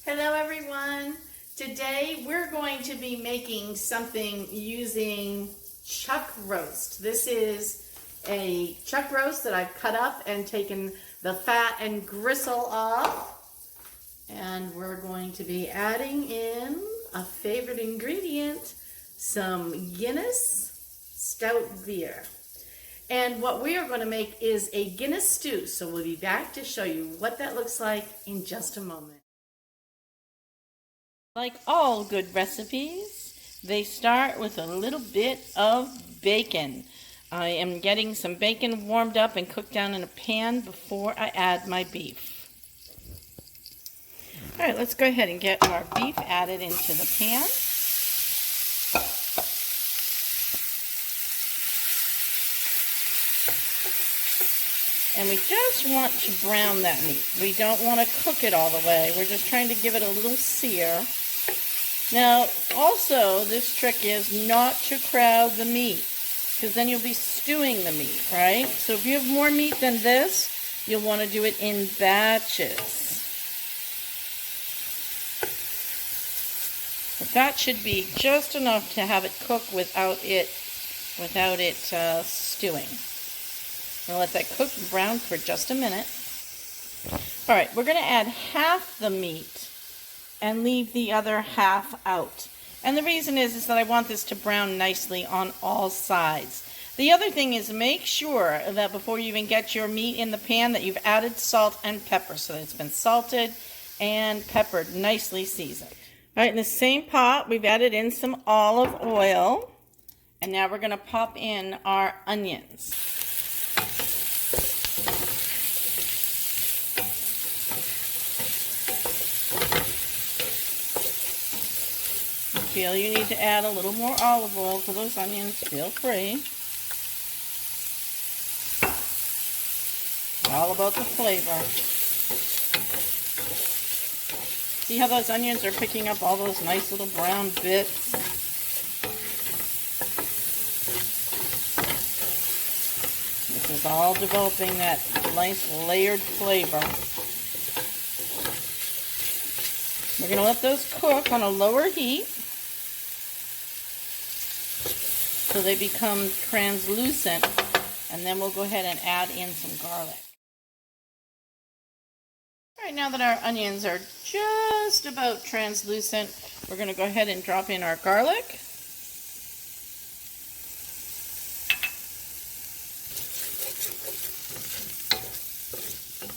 Hello everyone. Today we're going to be making something using chuck roast. This is a chuck roast that I've cut up and taken the fat and gristle off. And we're going to be adding in a favorite ingredient, some Guinness stout beer. And what we are going to make is a Guinness stew. So we'll be back to show you what that looks like in just a moment. Like all good recipes, they start with a little bit of bacon. I am getting some bacon warmed up and cooked down in a pan before I add my beef. All right, let's go ahead and get our beef added into the pan. And we just want to brown that meat. We don't want to cook it all the way. We're just trying to give it a little sear. Now, also, this trick is not to crowd the meat, because then you'll be stewing the meat, right? So if you have more meat than this, you'll want to do it in batches. But that should be just enough to have it cook without it stewing. We'll let that cook and brown for just a minute. All right, we're going to add half the meat and leave the other half out. And the reason is that I want this to brown nicely on all sides. The other thing is make sure that before you even get your meat in the pan that you've added salt and pepper so that it's been salted and peppered, nicely seasoned. All right, in the same pot, we've added in some olive oil. And now we're going to pop in our onions. Feel you need to add a little more olive oil for those onions, feel free. All about the flavor. See how those onions are picking up all those nice little brown bits? This is all developing that nice layered flavor. We're going to let those cook on a lower heat so they become translucent, and then we'll go ahead and add in some garlic. All right, now that our onions are just about translucent, we're going to go ahead and drop in our garlic.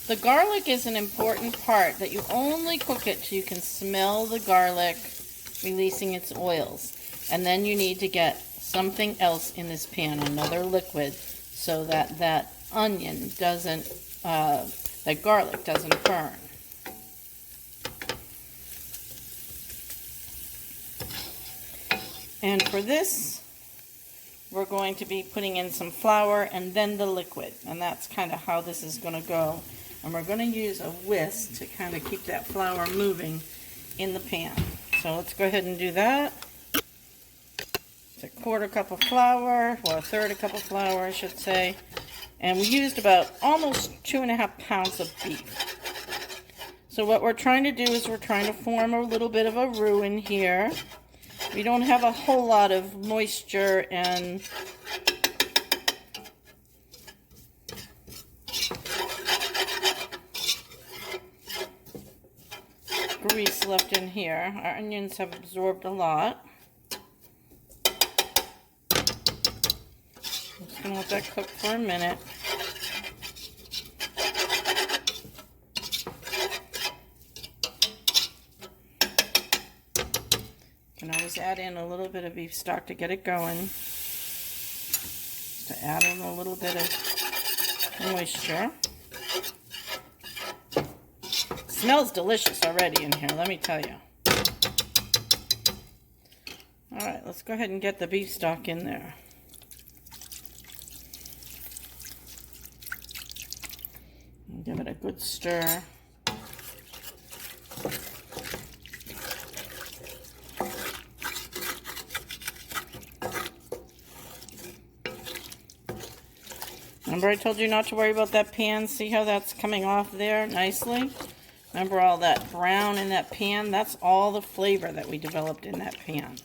The garlic is an important part, that you only cook it so you can smell the garlic releasing its oils. And then you need to get something else in this pan, another liquid, so that that onion doesn't, that garlic doesn't burn. And for this, we're going to be putting in some flour and then the liquid. And that's kind of how this is going to go. And we're going to use a whisk to kind of keep that flour moving in the pan. So let's go ahead and do that. It's a quarter cup of flour, or a third a cup of flour, I should say. And we used about almost 2.5 pounds of beef. So what we're trying to do is we're trying to form a little bit of a roux in here. We don't have a whole lot of moisture and grease left in here. Our onions have absorbed a lot. I'm just going to let that cook for a minute. You can always add in a little bit of beef stock to get it going. To add in a little bit of moisture. Smells delicious already in here, let me tell you. All right, let's go ahead and get the beef stock in there. And give it a good stir. Remember I told you not to worry about that pan? See how that's coming off there nicely? Remember all that brown in that pan? That's all the flavor that we developed in that pan.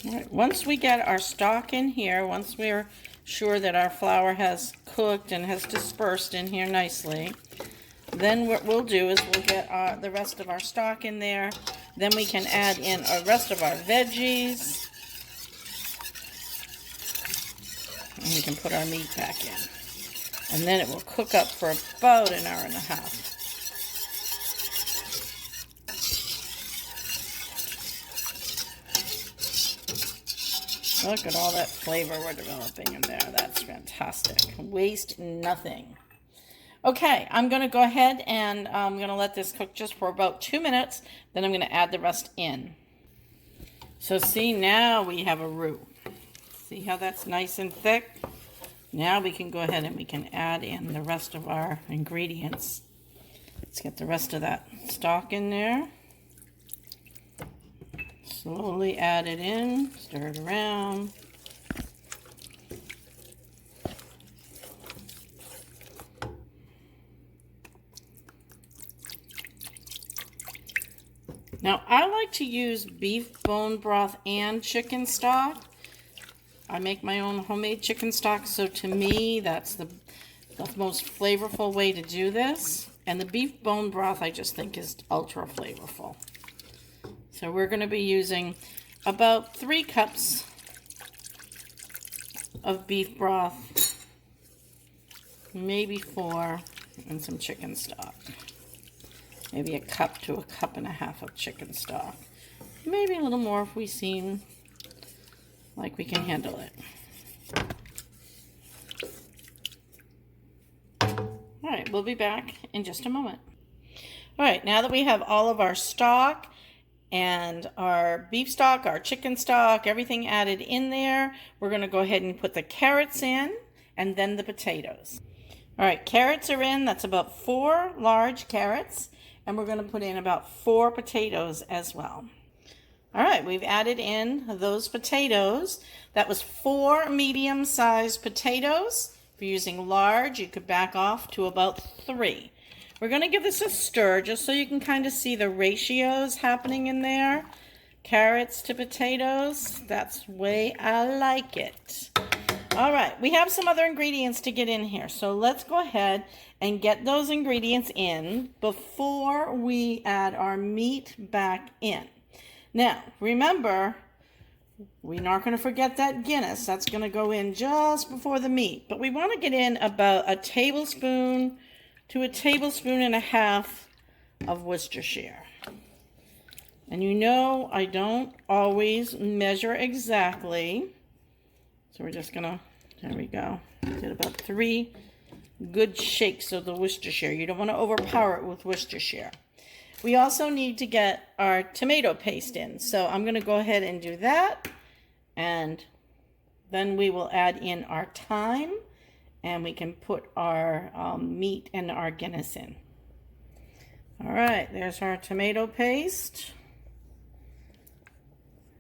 All right, once we get our stock in here, once we're sure that our flour has cooked and has dispersed in here nicely, then what we'll do is we'll get the rest of our stock in there. Then we can add in the rest of our veggies. And we can put our meat back in. And then it will cook up for about an hour and a half. Look at all that flavor we're developing in there. That's fantastic. Waste nothing. Okay, I'm going to go ahead and I'm going to let this cook just for about 2 minutes. Then I'm going to add the rest in. So see, now we have a roux. See how that's nice and thick? Now we can go ahead and we can add in the rest of our ingredients. Let's get the rest of that stock in there. Slowly add it in, stir it around. Now, I like to use beef bone broth and chicken stock. I make my own homemade chicken stock, so to me, that's the most flavorful way to do this. And the beef bone broth, I just think, is ultra flavorful. So we're going to be using about 3 cups of beef broth, maybe 4, and some chicken stock. Maybe a cup to a cup and a half of chicken stock. Maybe a little more if we seem like we can handle it. All right, we'll be back in just a moment. All right, now that we have all of our stock and our beef stock, our chicken stock, everything added in there, we're going to go ahead and put the carrots in and then the potatoes. All right, carrots are in. That's about 4 large carrots. And we're going to put in about 4 potatoes as well. All right, we've added in those potatoes. That was 4 medium-sized potatoes. If you're using large, you could back off to about 3. We're going to give this a stir just so you can kind of see the ratios happening in there. Carrots to potatoes. That's the way I like it. All right, we have some other ingredients to get in here. So let's go ahead and get those ingredients in before we add our meat back in. Now, remember, we're not going to forget that Guinness. That's going to go in just before the meat. But we want to get in about a tablespoon to a tablespoon and a half of Worcestershire. And you know I don't always measure exactly. So we're just going to, there we go. Did about 3 good shakes of the Worcestershire. You don't want to overpower it with Worcestershire. We also need to get our tomato paste in. So I'm going to go ahead and do that. And then we will add in our thyme. And we can put our meat and our Guinness in. All right, there's our tomato paste.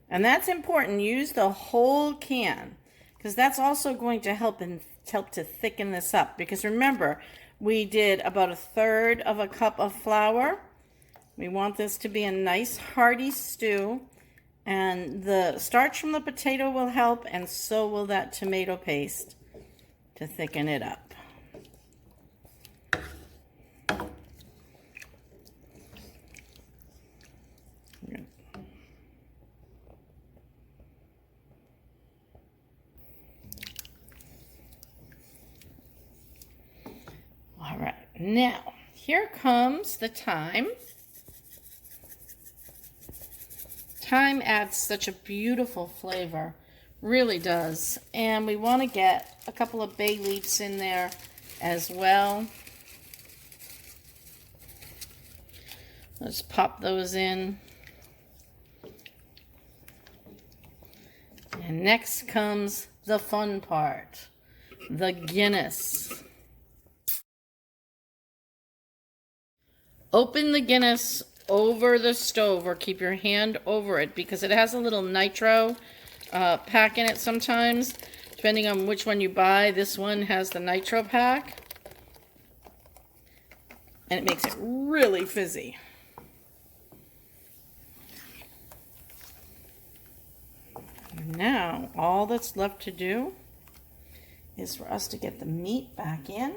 And that's important. Use the whole can, because that's also going to help to thicken this up. Because remember, we did about 1/3 of a cup of flour. We want this to be a nice hearty stew. And the starch from the potato will help, and so will that tomato paste to thicken it up. All right, now here comes the thyme. Thyme adds such a beautiful flavor, really does. And we want to get a couple of bay leaves in there as well. Let's pop those in. And next comes the fun part, the Guinness. Open the Guinness over the stove or keep your hand over it because it has a little nitro pack in it sometimes. Depending on which one you buy, this one has the nitro pack. And it makes it really fizzy. Now, all that's left to do is for us to get the meat back in.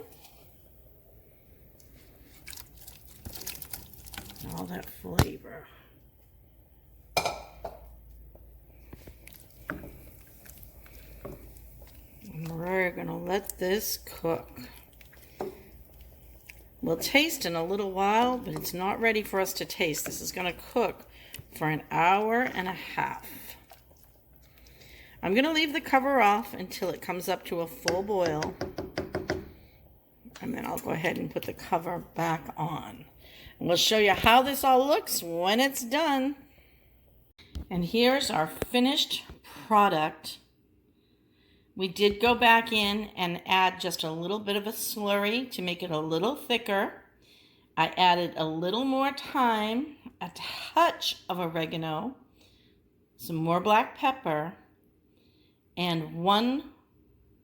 All that flavor. And we're going to let this cook. We'll taste in a little while, but it's not ready for us to taste. This is going to cook for an hour and a half. I'm going to leave the cover off until it comes up to a full boil. And then I'll go ahead and put the cover back on. And we'll show you how this all looks when it's done. And here's our finished product. We did go back in and add just a little bit of a slurry to make it a little thicker. I added a little more thyme, a touch of oregano, some more black pepper, and 1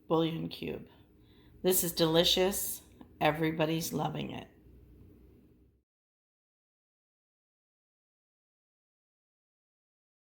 bouillon cube. This is delicious. Everybody's loving it.